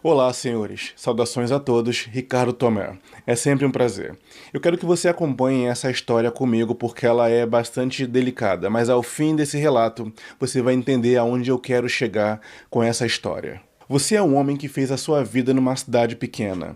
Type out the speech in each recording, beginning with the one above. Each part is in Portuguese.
Olá, senhores. Saudações a todos. Ricardo Tomé. É sempre um prazer. Eu quero que você acompanhe essa história comigo porque ela é bastante delicada, mas ao fim desse relato você vai entender aonde eu quero chegar com essa história. Você é um homem que fez a sua vida numa cidade pequena.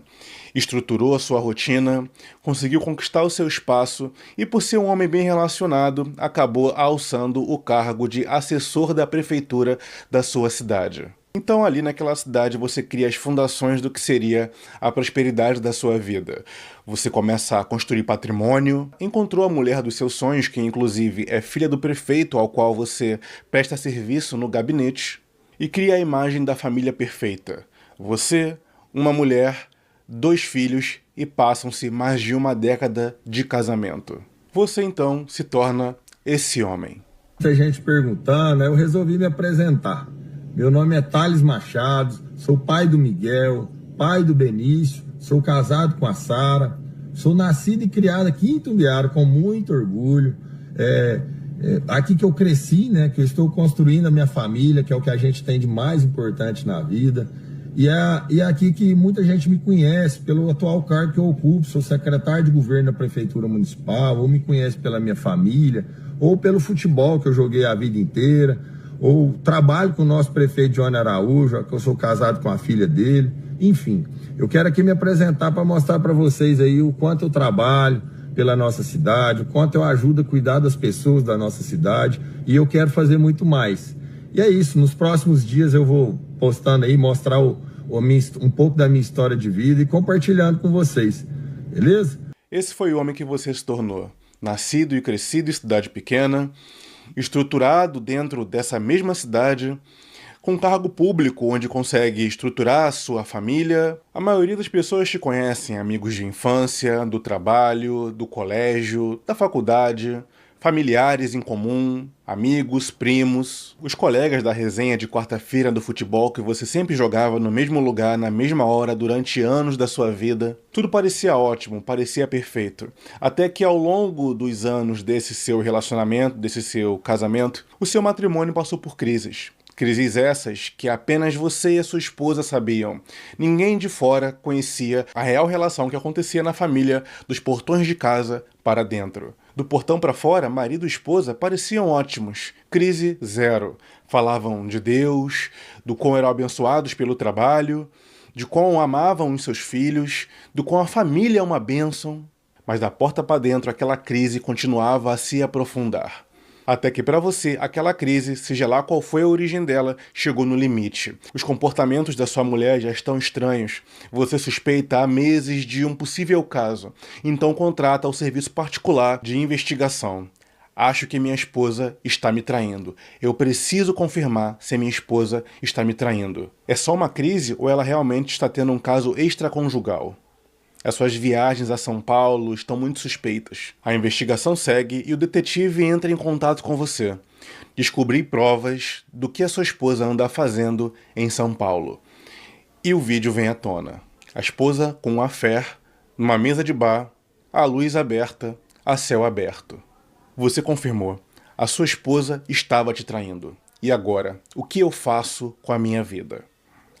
Estruturou a sua rotina, conseguiu conquistar o seu espaço e, por ser um homem bem relacionado, acabou alçando o cargo de assessor da prefeitura da sua cidade. Então, ali naquela cidade, você cria as fundações do que seria a prosperidade da sua vida. Você começa a construir patrimônio, encontrou a mulher dos seus sonhos, que inclusive é filha do prefeito ao qual você presta serviço no gabinete, e cria a imagem da família perfeita. Você, uma mulher, 2 filhos e passam-se mais de uma década de casamento. Você então se torna esse homem. Muita gente perguntando, eu resolvi me apresentar. Meu nome é Thales Machado, sou pai do Miguel, pai do Benício, sou casado com a Sara, sou nascido e criado aqui em Itumbiara com muito orgulho. Aqui que eu cresci, né, que eu estou construindo a minha família, que é o que a gente tem de mais importante na vida. E é aqui que muita gente me conhece pelo atual cargo que eu ocupo, sou secretário de governo da Prefeitura Municipal, ou me conhece pela minha família, ou pelo futebol que eu joguei a vida inteira, ou trabalho com o nosso prefeito Johnny Araújo, que eu sou casado com a filha dele. Enfim, eu quero aqui me apresentar para mostrar para vocês aí o quanto eu trabalho pela nossa cidade, o quanto eu ajudo a cuidar das pessoas da nossa cidade, e eu quero fazer muito mais. E é isso, nos próximos dias eu vou postando aí, mostrar um pouco da minha história de vida e compartilhando com vocês, beleza? Esse foi o homem que você se tornou. Nascido e crescido em cidade pequena, estruturado dentro dessa mesma cidade, com cargo público onde consegue estruturar a sua família. A maioria das pessoas te conhecem, amigos de infância, do trabalho, do colégio, da faculdade, familiares em comum, amigos, primos, os colegas da resenha de quarta-feira do futebol que você sempre jogava no mesmo lugar, na mesma hora, durante anos da sua vida. Tudo parecia ótimo, parecia perfeito. Até que ao longo dos anos desse seu relacionamento, desse seu casamento, o seu matrimônio passou por crises. Crises essas que apenas você e a sua esposa sabiam. Ninguém de fora conhecia a real relação que acontecia na família, dos portões de casa para dentro. Do portão para fora, marido e esposa pareciam ótimos. Crise zero. Falavam de Deus, do quão eram abençoados pelo trabalho, de quão amavam os seus filhos, do quão a família é uma bênção. Mas da porta para dentro, aquela crise continuava a se aprofundar. Até que para você, aquela crise, seja lá qual foi a origem dela, chegou no limite. Os comportamentos da sua mulher já estão estranhos. Você suspeita há meses de um possível caso. Então contrata o serviço particular de investigação. Acho que minha esposa está me traindo. Eu preciso confirmar se minha esposa está me traindo. É só uma crise ou ela realmente está tendo um caso extraconjugal? As suas viagens a São Paulo estão muito suspeitas. A investigação segue e o detetive entra em contato com você. Descobri provas do que a sua esposa anda fazendo em São Paulo. E o vídeo vem à tona. A esposa com um affair, numa mesa de bar, a luz aberta, a céu aberto. Você confirmou. A sua esposa estava te traindo. E agora, o que eu faço com a minha vida?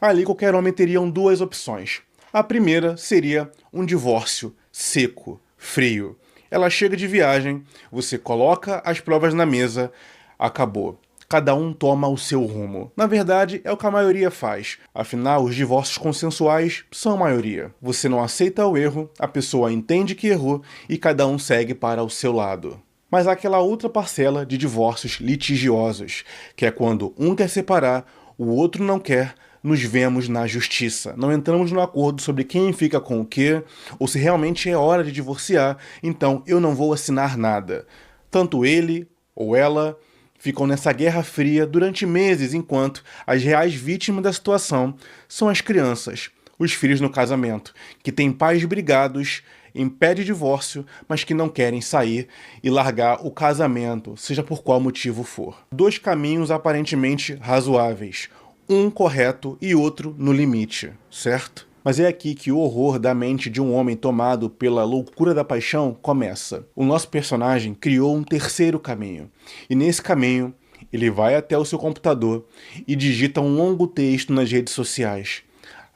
Ali qualquer homem teria 2 opções. A primeira seria um divórcio seco, frio. Ela chega de viagem, você coloca as provas na mesa, acabou. Cada um toma o seu rumo. Na verdade, é o que a maioria faz. Afinal, os divórcios consensuais são a maioria. Você não aceita o erro, a pessoa entende que errou e cada um segue para o seu lado. Mas há aquela outra parcela de divórcios litigiosos, que é quando um quer separar, o outro não quer. Nos vemos na justiça. Não entramos no acordo sobre quem fica com o quê, ou se realmente é hora de divorciar, então eu não vou assinar nada. Tanto ele ou ela ficam nessa guerra fria durante meses, enquanto as reais vítimas da situação são as crianças, os filhos no casamento, que têm pais brigados em pé de divórcio, mas que não querem sair e largar o casamento, seja por qual motivo for. 2 caminhos aparentemente razoáveis. Um correto e outro no limite, certo? Mas é aqui que o horror da mente de um homem tomado pela loucura da paixão começa. O nosso personagem criou um terceiro caminho. E nesse caminho, ele vai até o seu computador e digita um longo texto nas redes sociais.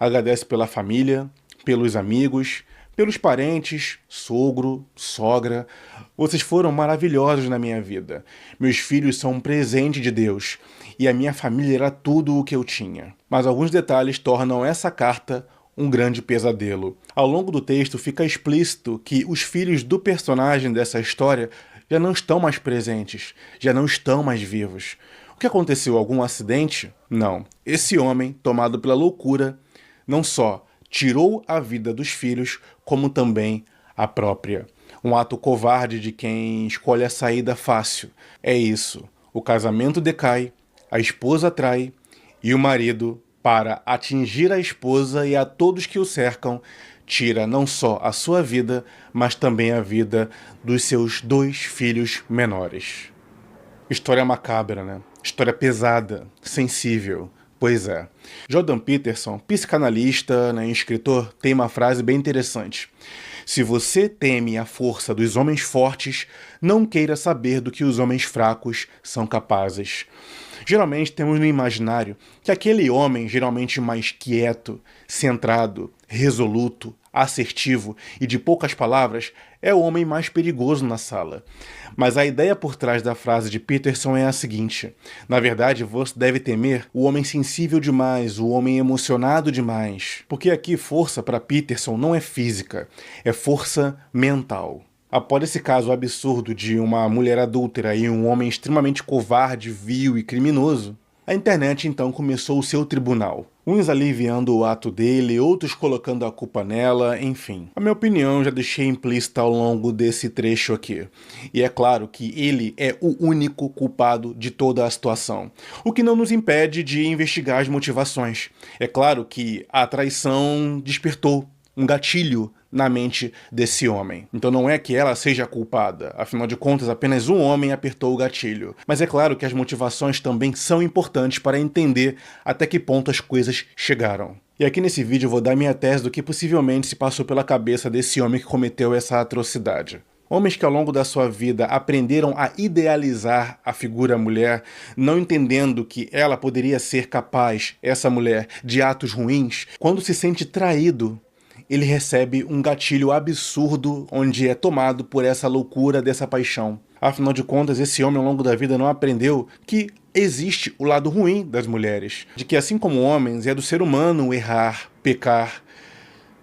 agradece pela família, pelos amigos, pelos parentes, sogro, sogra. Vocês foram maravilhosos na minha vida. Meus filhos são um presente de Deus e a minha família era tudo o que eu tinha. Mas alguns detalhes tornam essa carta um grande pesadelo. Ao longo do texto fica explícito que os filhos do personagem dessa história já não estão mais presentes, já não estão mais vivos. O que aconteceu? Algum acidente? Não. Esse homem, tomado pela loucura, não só tirou a vida dos filhos, como também a própria. Um ato covarde de quem escolhe a saída fácil. É isso. O casamento decai, a esposa trai e o marido, para atingir a esposa e a todos que o cercam, tira não só a sua vida, mas também a vida dos seus 2 filhos menores. História macabra, né? História pesada, sensível. Pois é. Jordan Peterson, psicanalista, né, escritor, tem uma frase bem interessante. Se você teme a força dos homens fortes, não queira saber do que os homens fracos são capazes. Geralmente temos no imaginário que aquele homem geralmente mais quieto, centrado, resoluto, assertivo e de poucas palavras é o homem mais perigoso na sala. Mas a ideia por trás da frase de Peterson é a seguinte: na verdade, você deve temer o homem sensível demais, o homem emocionado demais. Porque aqui força para Peterson não é física, é força mental. Após esse caso absurdo de uma mulher adúltera e um homem extremamente covarde, vil e criminoso, a internet então começou o seu tribunal. Uns aliviando o ato dele, outros colocando a culpa nela, enfim. A minha opinião já deixei implícita ao longo desse trecho aqui. E é claro que ele é o único culpado de toda a situação. O que não nos impede de investigar as motivações. É claro que a traição despertou um gatilho na mente desse homem. Então não é que ela seja a culpada, afinal de contas apenas um homem apertou o gatilho. Mas é claro que as motivações também são importantes para entender até que ponto as coisas chegaram. E aqui nesse vídeo eu vou dar minha tese do que possivelmente se passou pela cabeça desse homem que cometeu essa atrocidade. Homens que ao longo da sua vida aprenderam a idealizar a figura mulher, não entendendo que ela poderia ser capaz, essa mulher, de atos ruins, quando se sente traído, ele recebe um gatilho absurdo onde é tomado por essa loucura dessa paixão. Afinal de contas, esse homem ao longo da vida não aprendeu que existe o lado ruim das mulheres. De que assim como homens, é do ser humano errar, pecar,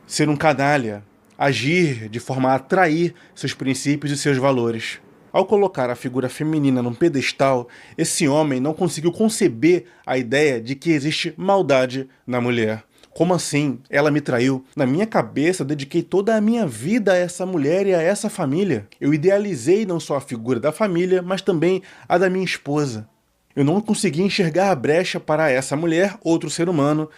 ser um canalha, agir de forma a atrair seus princípios e seus valores. Ao colocar a figura feminina num pedestal, esse homem não conseguiu conceber a ideia de que existe maldade na mulher. Como assim? Ela me traiu? Na minha cabeça, eu dediquei toda a minha vida a essa mulher e a essa família. Eu idealizei não só a figura da família, mas também a da minha esposa. Eu não consegui enxergar a brecha para essa mulher, outro ser humano,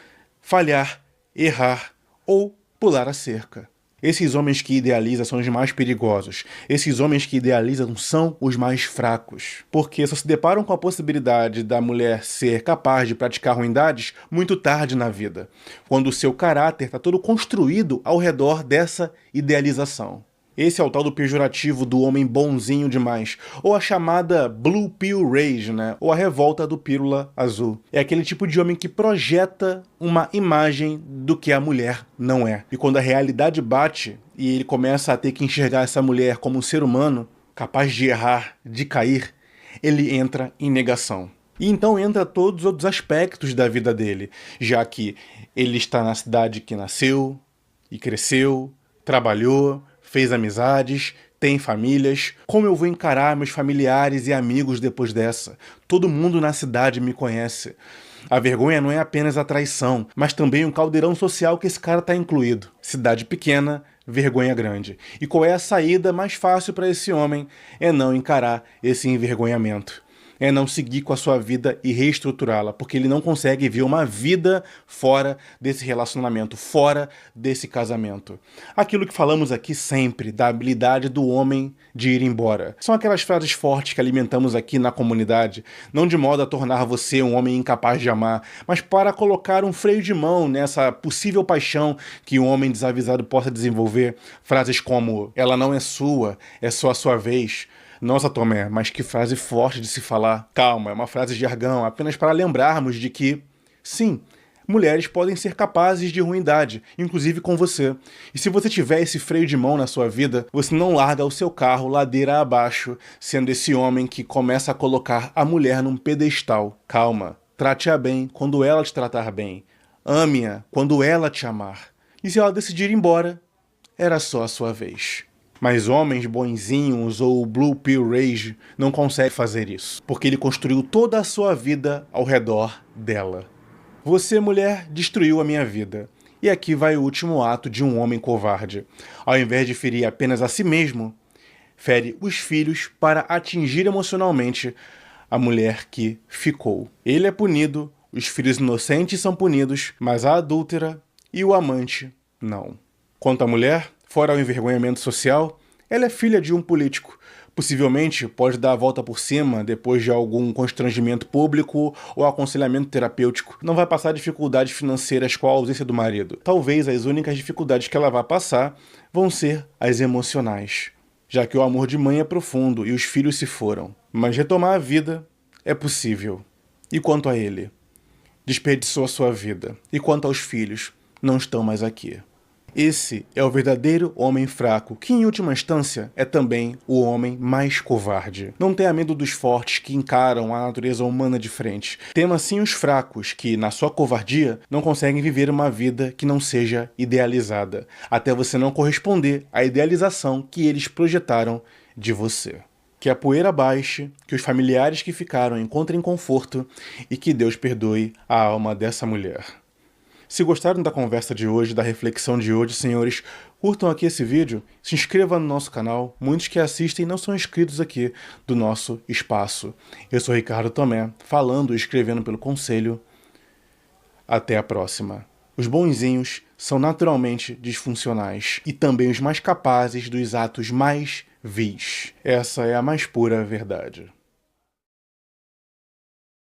falhar, errar ou pular a cerca. Esses homens que idealizam são os mais perigosos. Esses homens que idealizam são os mais fracos. Porque só se deparam com a possibilidade da mulher ser capaz de praticar ruindades muito tarde na vida, quando o seu caráter está todo construído ao redor dessa idealização. Esse é o tal do pejorativo do homem bonzinho demais, ou a chamada Blue Pill Rage, né? Ou a revolta do pílula azul. É aquele tipo de homem que projeta uma imagem do que a mulher não é. E quando a realidade bate e ele começa a ter que enxergar essa mulher como um ser humano, capaz de errar, de cair, ele entra em negação. E então entra todos os outros aspectos da vida dele, já que ele está na cidade que nasceu e cresceu, trabalhou, fez amizades, tem famílias. Como eu vou encarar meus familiares e amigos depois dessa? Todo mundo na cidade me conhece. A vergonha não é apenas a traição, mas também um caldeirão social que esse cara está incluído. Cidade pequena, vergonha grande. E qual é a saída mais fácil para esse homem? É não encarar esse envergonhamento. É não seguir com a sua vida e reestruturá-la, porque ele não consegue ver uma vida fora desse relacionamento, fora desse casamento. Aquilo que falamos aqui sempre, da habilidade do homem de ir embora. São aquelas frases fortes que alimentamos aqui na comunidade, não de modo a tornar você um homem incapaz de amar, mas para colocar um freio de mão nessa possível paixão que um homem desavisado possa desenvolver. Frases como, ela não é sua, é só a sua vez. Nossa, Tomé, mas que frase forte de se falar. Calma, é uma frase de jargão, apenas para lembrarmos de que, sim, Mulheres podem ser capazes de ruindade, inclusive com você. E se você tiver esse freio de mão na sua vida, você não larga o seu carro ladeira abaixo, sendo esse homem que começa a colocar a mulher num pedestal. Calma, trate-a bem quando ela te tratar bem. Ame-a quando ela te amar. E se ela decidir ir embora, era só a sua vez. Mas homens bonzinhos ou Blue Pill Rage não conseguem fazer isso, porque ele construiu toda a sua vida ao redor dela. Você, mulher, destruiu a minha vida. E aqui vai o último ato de um homem covarde. Ao invés de ferir apenas a si mesmo, fere os filhos para atingir emocionalmente a mulher que ficou. Ele é punido, os filhos inocentes são punidos, mas a adúltera e o amante não. Quanto à mulher, fora o envergonhamento social, ela é filha de um político. Possivelmente pode dar a volta por cima depois de algum constrangimento público ou aconselhamento terapêutico. Não vai passar dificuldades financeiras com a ausência do marido. Talvez as únicas dificuldades que ela vai passar vão ser as emocionais, já que o amor de mãe é profundo e os filhos se foram. Mas retomar a vida é possível. E quanto a ele? Desperdiçou a sua vida. E quanto aos filhos? Não estão mais aqui. Esse é o verdadeiro homem fraco, que em última instância é também o homem mais covarde. Não tenha medo dos fortes que encaram a natureza humana de frente. Tema sim os fracos que, na sua covardia, não conseguem viver uma vida que não seja idealizada, até você não corresponder à idealização que eles projetaram de você. Que a poeira baixe, que os familiares que ficaram encontrem conforto e que Deus perdoe a alma dessa mulher. Se gostaram da conversa de hoje, da reflexão de hoje, senhores, curtam aqui esse vídeo, se inscrevam no nosso canal. Muitos que assistem não são inscritos aqui do nosso espaço. Eu sou Ricardo Tomé, falando e escrevendo pelo Conselho. Até a próxima. Os bonzinhos são naturalmente disfuncionais e também os mais capazes dos atos mais vis. Essa é a mais pura verdade.